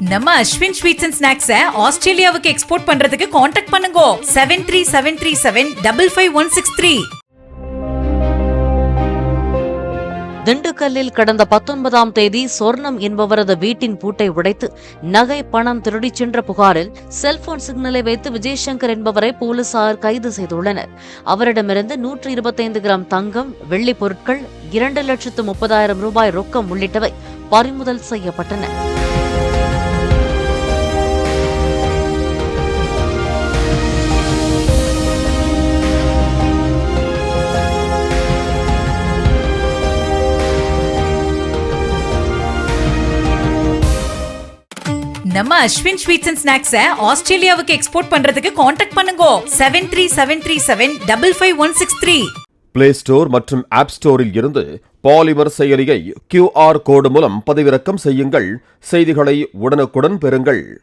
நம்ம Ashwin sweets and ஸ்நாக்ஸை ஆஸ்திரேலியாவுக்கு export பண்றதுக்கு காண்டாக்ட் பண்ணுங்க 7373755163. திண்டுக்கல்லில் கடந்த 19ஆம் தேதி சொர்ணம் என்பவரது வீட்டின் பூட்டை உடைத்து நகை பணம் திருடிச் சென்ற புகாரில் செல்போன் சிக்னலை வைத்து விஜயசங்கர் என்பவரை போலீசார் கைது செய்துள்ளனர். அவரிடமிருந்து 125 கிராம் தங்கம், வெள்ளிப் பொருட்கள், 2,30,000 ரூபாய் ரொக்கம் உள்ளிட்டவை பறிமுதல் செய்யப்பட்டன. நம்ம அஸ்வின் ஸ்வீட்ஸ் அண்ட் ஸ்நாக்ஸை ஆஸ்திரேலியாவுக்கு எக்ஸ்போர்ட் பண்றதுக்கு காண்டாக்ட் பண்ணுங்க 7373755163. பிளே ஸ்டோர் மற்றும் ஆப் ஸ்டோரில் இருந்து பாலிமர் செயலியை QR கோடு மூலம் பதிவிறக்கம் செய்யுங்கள். செய்திகளை உடனுக்குடன் பெறுங்கள்.